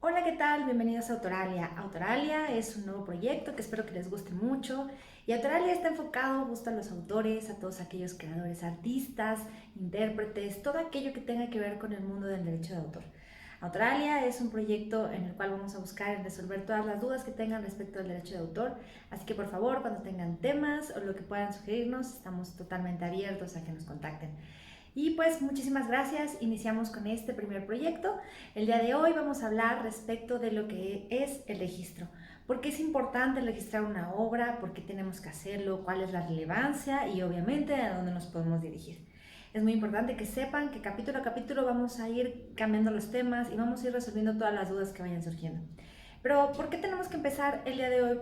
Hola, ¿qué tal? Bienvenidos a Autoralia. Autoralia es un nuevo proyecto que espero que les guste mucho y Autoralia está enfocado justo a los autores, a todos aquellos creadores, artistas, intérpretes, todo aquello que tenga que ver con el mundo del derecho de autor. Autoralia es un proyecto en el cual vamos a buscar resolver todas las dudas que tengan respecto al derecho de autor, así que por favor, cuando tengan temas o lo que puedan sugerirnos, estamos totalmente abiertos a que nos contacten. Y pues muchísimas gracias, iniciamos con este primer proyecto. El día de hoy vamos a hablar respecto de lo que es el registro. ¿Por qué es importante registrar una obra? ¿Por qué tenemos que hacerlo? ¿Cuál es la relevancia? Y obviamente a dónde nos podemos dirigir. Es muy importante que sepan que capítulo a capítulo vamos a ir cambiando los temas y vamos a ir resolviendo todas las dudas que vayan surgiendo. Pero ¿por qué tenemos que empezar el día de hoy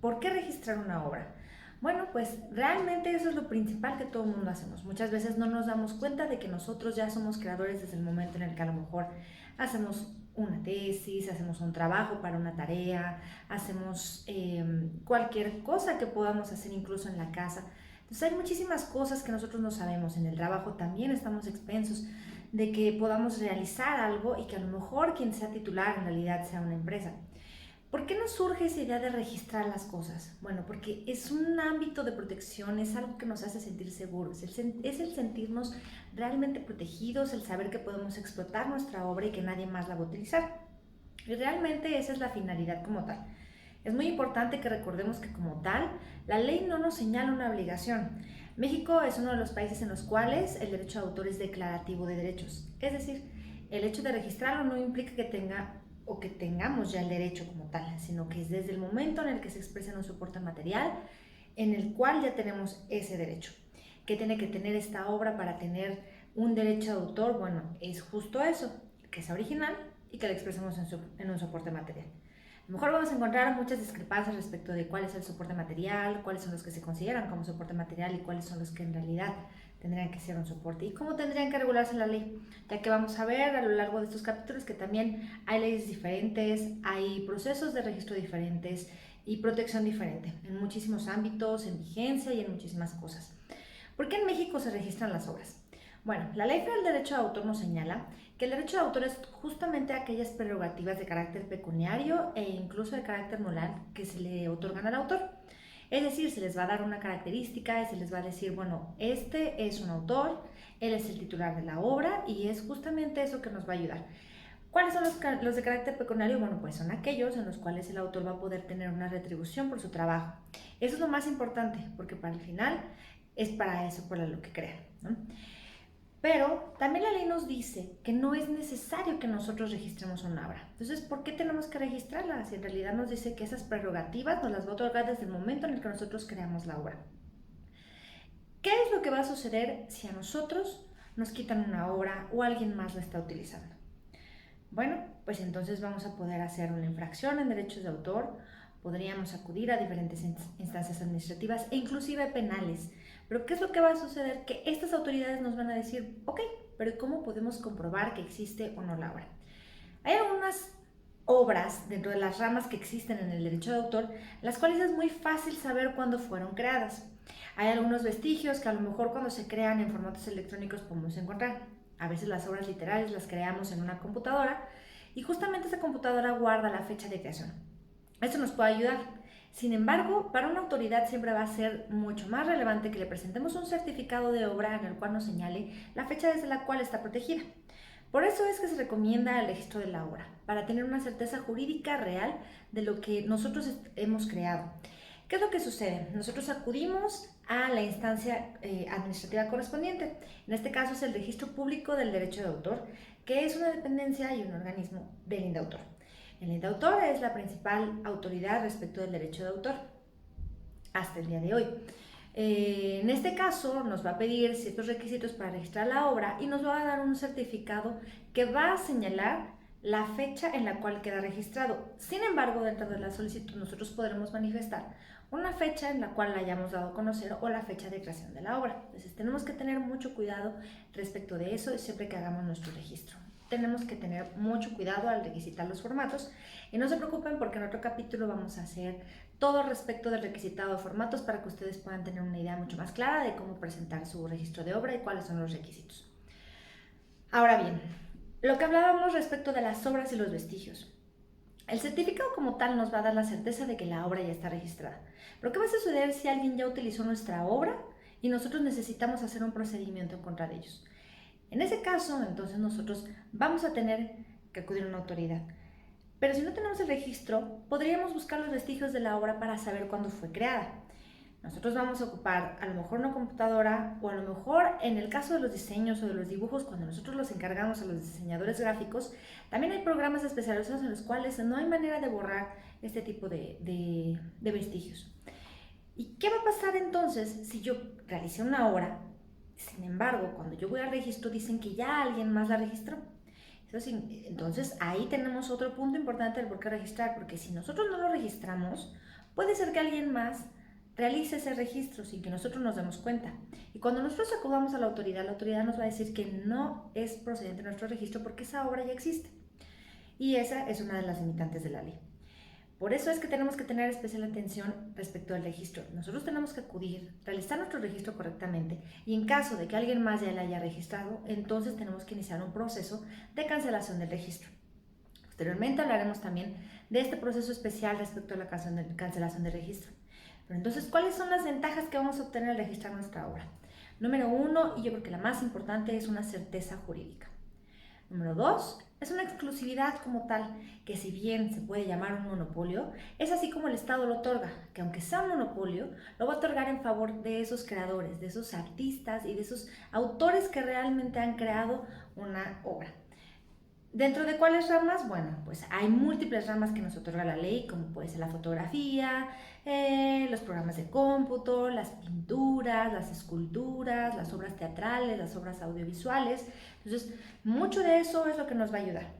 por qué registrar una obra? Bueno, pues realmente eso es lo principal que todo el mundo hacemos. Muchas veces no nos damos cuenta de que nosotros ya somos creadores desde el momento en el que a lo mejor hacemos una tesis, hacemos un trabajo para una tarea, hacemos cualquier cosa que podamos hacer incluso en la casa. Entonces hay muchísimas cosas que nosotros no sabemos. En el trabajo también estamos expensos de que podamos realizar algo y que a lo mejor quien sea titular en realidad sea una empresa. ¿Por qué nos surge esa idea de registrar las cosas? Bueno, porque es un ámbito de protección, es algo que nos hace sentir seguros, es el sentirnos realmente protegidos, el saber que podemos explotar nuestra obra y que nadie más la va a utilizar. Y realmente esa es la finalidad como tal. Es muy importante que recordemos que como tal, la ley no nos señala una obligación. México es uno de los países en los cuales el derecho de autor es declarativo de derechos. Es decir, el hecho de registrarlo no implica que tenga o que tengamos ya el derecho como tal, sino que es desde el momento en el que se expresa en un soporte material en el cual ya tenemos ese derecho. ¿Qué tiene que tener esta obra para tener un derecho de autor? Bueno, es justo eso, que sea original y que la expresemos en un soporte material. A lo mejor vamos a encontrar muchas discrepancias respecto de cuál es el soporte material, cuáles son los que se consideran como soporte material y cuáles son los que en realidad tendrían que ser un soporte y cómo tendrían que regularse la ley, ya que vamos a ver a lo largo de estos capítulos que también hay leyes diferentes, hay procesos de registro diferentes y protección diferente en muchísimos ámbitos, en vigencia y en muchísimas cosas. ¿Por qué en México se registran las obras? Bueno, la Ley Federal del Derecho de Autor nos señala que el derecho de autor es justamente aquellas prerrogativas de carácter pecuniario e incluso de carácter moral que se le otorgan al autor. Es decir, se les va a dar una característica y se les va a decir, bueno, este es un autor, él es el titular de la obra y es justamente eso que nos va a ayudar. ¿Cuáles son los de carácter pecuniario? Bueno, pues son aquellos en los cuales el autor va a poder tener una retribución por su trabajo. Eso es lo más importante, porque para el final es para eso, para lo que crean, ¿no? Pero también la ley nos dice que no es necesario que nosotros registremos una obra. Entonces, ¿por qué tenemos que registrarla? Si en realidad nos dice que esas prerrogativas nos las va a otorgar desde el momento en el que nosotros creamos la obra. ¿Qué es lo que va a suceder si a nosotros nos quitan una obra o alguien más la está utilizando? Bueno, pues entonces vamos a poder hacer una infracción en derechos de autor, podríamos acudir a diferentes instancias administrativas e inclusive penales. Pero ¿qué es lo que va a suceder? Que estas autoridades nos van a decir, ok, pero ¿cómo podemos comprobar que existe o no la obra? Hay algunas obras dentro de las ramas que existen en el derecho de autor, las cuales es muy fácil saber cuándo fueron creadas. Hay algunos vestigios que a lo mejor cuando se crean en formatos electrónicos podemos encontrar. A veces las obras literarias las creamos en una computadora y justamente esa computadora guarda la fecha de creación. Eso nos puede ayudar. Sin embargo, para una autoridad siempre va a ser mucho más relevante que le presentemos un certificado de obra en el cual nos señale la fecha desde la cual está protegida. Por eso es que se recomienda el registro de la obra, para tener una certeza jurídica real de lo que nosotros hemos creado. ¿Qué es lo que sucede? Nosotros acudimos a la instancia administrativa correspondiente. En este caso es el Registro Público del Derecho de Autor, que es una dependencia y un organismo del INDAUTOR. El INDAUTOR es la principal autoridad respecto del derecho de autor hasta el día de hoy. En este caso nos va a pedir ciertos requisitos para registrar la obra y nos va a dar un certificado que va a señalar la fecha en la cual queda registrado. Sin embargo, dentro de la solicitud nosotros podremos manifestar una fecha en la cual la hayamos dado a conocer o la fecha de creación de la obra. Entonces tenemos que tener mucho cuidado respecto de eso siempre que hagamos nuestro registro. Tenemos que tener mucho cuidado al requisitar los formatos y no se preocupen porque en otro capítulo vamos a hacer todo respecto del requisitado de formatos para que ustedes puedan tener una idea mucho más clara de cómo presentar su registro de obra y cuáles son los requisitos. Ahora bien, lo que hablábamos respecto de las obras y los vestigios. El certificado como tal nos va a dar la certeza de que la obra ya está registrada. Pero ¿qué va a suceder si alguien ya utilizó nuestra obra y nosotros necesitamos hacer un procedimiento en contra de ellos? En ese caso, entonces nosotros vamos a tener que acudir a una autoridad. Pero si no tenemos el registro, podríamos buscar los vestigios de la obra para saber cuándo fue creada. Nosotros vamos a ocupar a lo mejor una computadora o a lo mejor en el caso de los diseños o de los dibujos, cuando nosotros los encargamos a los diseñadores gráficos, también hay programas especializados en los cuales no hay manera de borrar este tipo de vestigios. ¿Y qué va a pasar entonces si yo realicé una obra? Sin embargo, cuando yo voy al registro dicen que ya alguien más la registró. Entonces ahí tenemos otro punto importante del por qué registrar, porque si nosotros no lo registramos, puede ser que alguien más realice ese registro sin que nosotros nos demos cuenta. Y cuando nosotros acudamos a la autoridad nos va a decir que no es procedente nuestro registro porque esa obra ya existe. Y esa es una de las limitantes de la ley. Por eso es que tenemos que tener especial atención respecto al registro. Nosotros tenemos que acudir, realizar nuestro registro correctamente y en caso de que alguien más ya la haya registrado, entonces tenemos que iniciar un proceso de cancelación del registro. Posteriormente hablaremos también de este proceso especial respecto a la cancelación del registro. Pero entonces, ¿cuáles son las ventajas que vamos a obtener al registrar nuestra obra? Número 1, y yo creo que la más importante, es una certeza jurídica. Número 2, es una exclusividad como tal, que si bien se puede llamar un monopolio, es así como el Estado lo otorga, que aunque sea un monopolio, lo va a otorgar en favor de esos creadores, de esos artistas y de esos autores que realmente han creado una obra. ¿Dentro de cuáles ramas? Bueno, pues hay múltiples ramas que nos otorga la ley, como puede ser la fotografía, los programas de cómputo, las pinturas, las esculturas, las obras teatrales, las obras audiovisuales. Entonces, mucho de eso es lo que nos va a ayudar.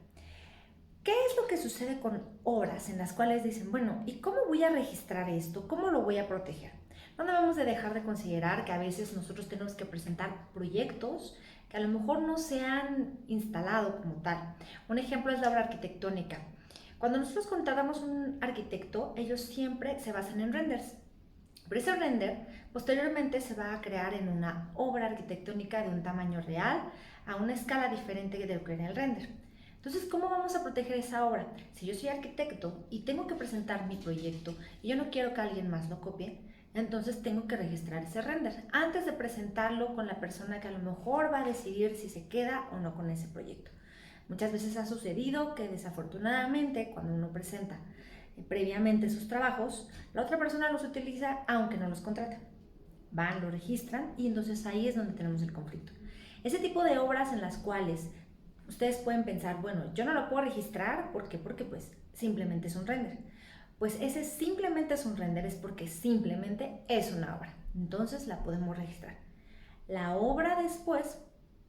¿Qué es lo que sucede con obras en las cuales dicen, bueno, ¿y cómo voy a registrar esto? ¿Cómo lo voy a proteger? No debemos de dejar de considerar que a veces nosotros tenemos que presentar proyectos que a lo mejor no se han instalado como tal. Un ejemplo es la obra arquitectónica. Cuando nosotros contratamos un arquitecto, ellos siempre se basan en renders. Pero ese render posteriormente se va a crear en una obra arquitectónica de un tamaño real, a una escala diferente de lo que era el render. Entonces, ¿cómo vamos a proteger esa obra? Si yo soy arquitecto y tengo que presentar mi proyecto y yo no quiero que alguien más lo copie, entonces tengo que registrar ese render antes de presentarlo con la persona que a lo mejor va a decidir si se queda o no con ese proyecto. Muchas veces ha sucedido que desafortunadamente cuando uno presenta previamente sus trabajos, la otra persona los utiliza aunque no los contrate. Van, lo registran y entonces ahí es donde tenemos el conflicto. Ese tipo de obras en las cuales ustedes pueden pensar, bueno, yo no lo puedo registrar, ¿por qué? Porque pues simplemente es un render. Pues ese simplemente es un render, es porque simplemente es una obra. Entonces la podemos registrar. La obra después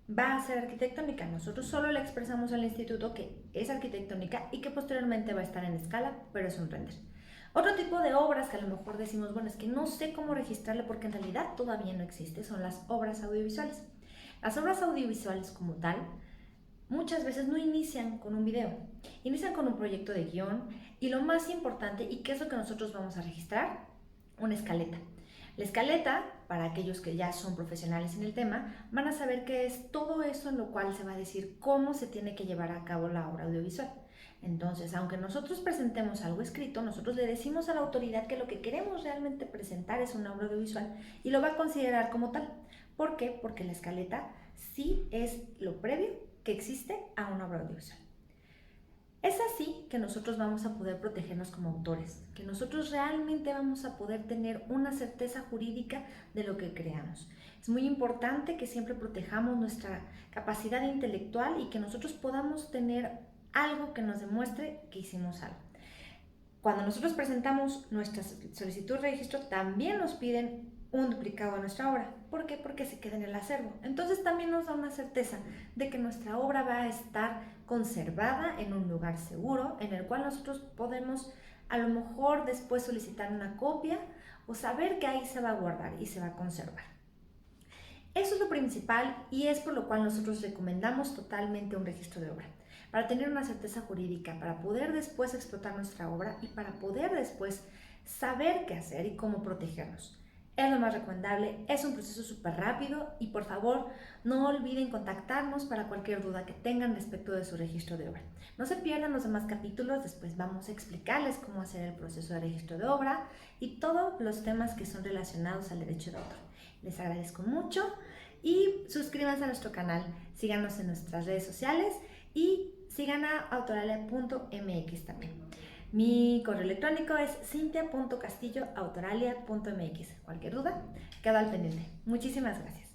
va a ser arquitectónica. Nosotros solo le expresamos al instituto que es arquitectónica y que posteriormente va a estar en escala, pero es un render. Otro tipo de obras que a lo mejor decimos, bueno, es que no sé cómo registrarle porque en realidad todavía no existe, son las obras audiovisuales. Las obras audiovisuales como tal muchas veces no inician con un video, inician con un proyecto de guión y lo más importante, ¿y qué es lo que nosotros vamos a registrar? Una escaleta. La escaleta, para aquellos que ya son profesionales en el tema, van a saber qué es todo eso en lo cual se va a decir cómo se tiene que llevar a cabo la obra audiovisual. Entonces, aunque nosotros presentemos algo escrito, nosotros le decimos a la autoridad que lo que queremos realmente presentar es una obra audiovisual y lo va a considerar como tal. ¿Por qué? Porque la escaleta sí es lo previo que existe a una obra audiovisual. Es así que nosotros vamos a poder protegernos como autores, que nosotros realmente vamos a poder tener una certeza jurídica de lo que creamos. Es muy importante que siempre protejamos nuestra capacidad intelectual y que nosotros podamos tener algo que nos demuestre que hicimos algo. Cuando nosotros presentamos nuestra solicitud de registro, también nos piden un duplicado de nuestra obra. ¿Por qué? Porque se queda en el acervo. Entonces también nos da una certeza de que nuestra obra va a estar conservada en un lugar seguro, en el cual nosotros podemos a lo mejor después solicitar una copia o saber que ahí se va a guardar y se va a conservar. Eso es lo principal y es por lo cual nosotros recomendamos totalmente un registro de obra, para tener una certeza jurídica, para poder después explotar nuestra obra y para poder después saber qué hacer y cómo protegernos. es lo más recomendable, es un proceso súper rápido y por favor no olviden contactarnos para cualquier duda que tengan respecto de su registro de obra. No se pierdan los demás capítulos, después vamos a explicarles cómo hacer el proceso de registro de obra y todos los temas que son relacionados al derecho de autor. Les agradezco mucho y suscríbanse a nuestro canal, síganos en nuestras redes sociales y sigan a autoralia.mx también. Mi correo electrónico es cintia.castillo@autoralia.mx. Cualquier duda, quedo al pendiente. Muchísimas gracias.